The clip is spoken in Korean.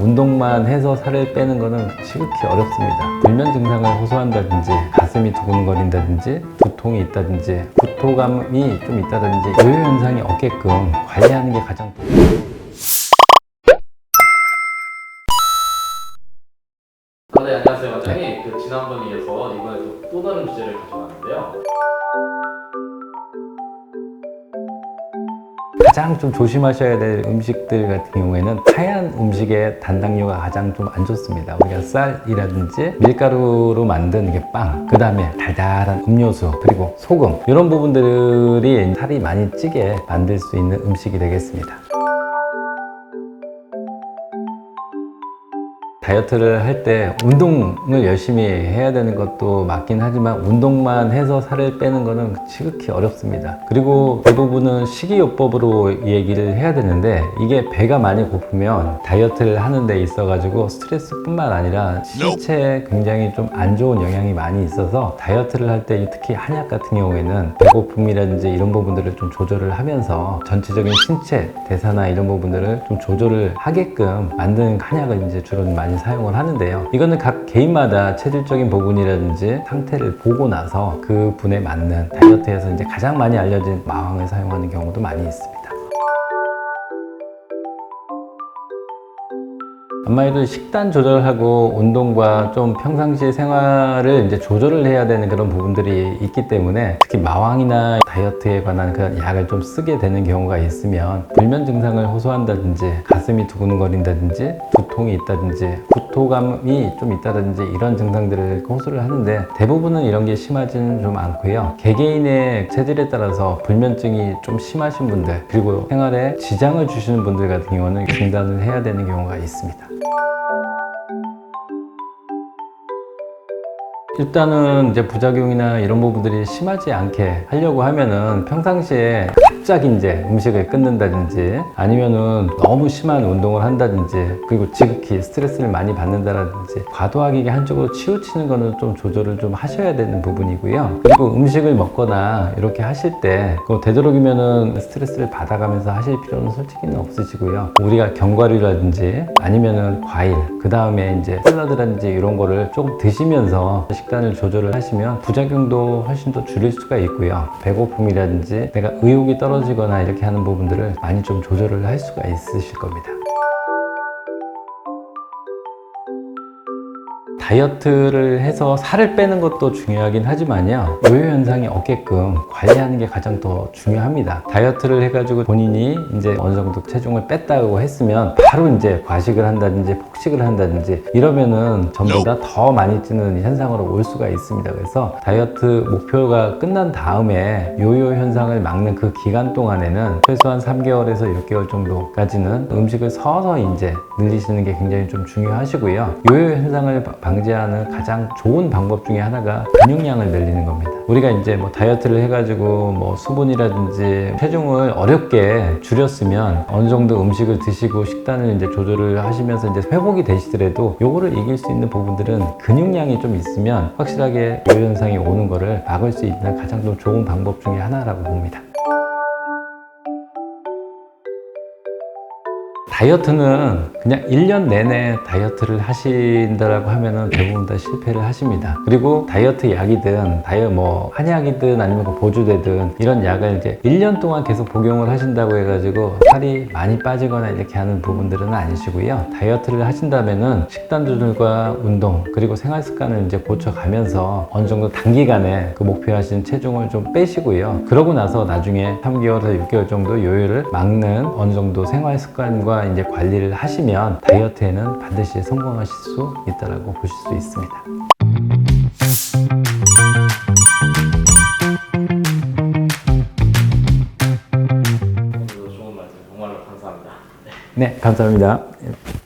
운동만 해서 살을 빼는 거는 지극히 어렵습니다. 불면 증상을 호소한다든지 가슴이 두근거린다든지 두통이 있다든지 구토감이 좀 있다든지 요요 현상이 없게끔 관리하는 게 가장 네, 안녕하세요 원장님. 지난번에 이어서 이번에 또 다른 주제를 가져왔는데요. 가장 좀 조심하셔야 될 음식들 같은 경우에는 하얀 음식의 단당류가 가장 좀 안 좋습니다. 우리가 쌀이라든지 밀가루로 만든 이게 빵, 그 다음에 달달한 음료수, 그리고 소금 이런 부분들이 살이 많이 찌게 만들 수 있는 음식이 되겠습니다. 다이어트를 할 때 운동을 열심히 해야 되는 것도 맞긴 하지만 운동만 해서 살을 빼는 거는 지극히 어렵습니다. 그리고 대부분은 식이요법으로 얘기를 해야 되는데 이게 배가 많이 고프면 다이어트를 하는 데 있어 가지고 스트레스뿐만 아니라 신체에 굉장히 좀 안 좋은 영향이 많이 있어서 다이어트를 할 때 특히 한약 같은 경우에는 배고픔이라든지 이런 부분들을 좀 조절을 하면서 전체적인 신체 대사나 이런 부분들을 좀 조절을 하게끔 만드는 한약을 이제 주로 많이 사용을 하는데요. 이거는 각 개인마다 체질적인 부분이라든지 상태를 보고 나서 그 분에 맞는 다이어트에서 이제 가장 많이 알려진 마왕을 사용하는 경우도 많이 있습니다. 아무래도 식단 조절하고 운동과 좀 평상시 생활을 이제 조절을 해야 되는 그런 부분들이 있기 때문에 특히 마왕이나 다이어트에 관한 그런 약을 좀 쓰게 되는 경우가 있으면 불면 증상을 호소한다든지 가슴이 두근거린다든지 두통이 있다든지 구토감이 좀 있다든지 이런 증상들을 호소를 하는데 대부분은 이런 게 심하지는 좀 않고요. 개개인의 체질에 따라서 불면증이 좀 심하신 분들 그리고 생활에 지장을 주시는 분들 같은 경우는 중단을 해야 되는 경우가 있습니다. 일단은 이제 부작용이나 이런 부분들이 심하지 않게 하려고 하면은 평상시에 갑자기 이제 음식을 끊는다든지 아니면은 너무 심한 운동을 한다든지 그리고 지극히 스트레스를 많이 받는다든지 과도하게 한쪽으로 치우치는 거는 좀 조절을 좀 하셔야 되는 부분이고요. 그리고 음식을 먹거나 이렇게 하실 때 되도록이면은 스트레스를 받아가면서 하실 필요는 솔직히는 없으시고요. 우리가 견과류라든지 아니면은 과일 그 다음에 이제 샐러드라든지 이런 거를 조금 드시면서 식단을 조절을 하시면 부작용도 훨씬 더 줄일 수가 있고요. 배고픔이라든지 내가 의욕이 떨어지거나 이렇게 하는 부분들을 많이 좀 조절을 할 수가 있으실 겁니다. 다이어트를 해서 살을 빼는 것도 중요하긴 하지만요. 요요 현상이 없게끔 관리하는 게 가장 더 중요합니다. 다이어트를 해가지고 본인이 이제 어느 정도 체중을 뺐다고 했으면 바로 이제 과식을 한다든지 폭식을 한다든지 이러면은 전부 다 더 많이 찌는 현상으로 올 수가 있습니다. 그래서 다이어트 목표가 끝난 다음에 요요 현상을 막는 그 기간 동안에는 최소한 3개월에서 6개월 정도까지는 음식을 서서히 이제 늘리시는 게 굉장히 좀 중요하시고요. 요요 현상을 방지하는 가장 좋은 방법 중에 하나가 근육량을 늘리는 겁니다. 우리가 이제 뭐 다이어트를 해가지고 뭐 수분이라든지 체중을 어렵게 줄였으면 어느 정도 음식을 드시고 식단을 이제 조절을 하시면서 이제 회복이 되시더라도 요거를 이길 수 있는 부분들은 근육량이 좀 있으면 확실하게 요요 현상이 오는 거를 막을 수 있는 가장 좀 좋은 방법 중에 하나라고 봅니다. 다이어트는 그냥 1년 내내 다이어트를 하신다라고 하면은 대부분 다 실패를 하십니다. 그리고 다이어트 약이든 한약이든 아니면 보조제든 이런 약을 이제 1년 동안 계속 복용을 하신다고 해가지고 살이 많이 빠지거나 이렇게 하는 부분들은 아니시고요. 다이어트를 하신다면은 식단 조절과 운동 그리고 생활 습관을 이제 고쳐가면서 어느 정도 단기간에 그 목표하신 체중을 좀 빼시고요. 그러고 나서 나중에 3개월에서 6개월 정도 요요를 막는 어느 정도 생활 습관과 이제 관리를 하시면 다이어트에는 반드시 성공하실 수 있다고 보실 수 있습니다. 오늘도 좋은 말씀 정말로 감사합니다. 네, 감사합니다.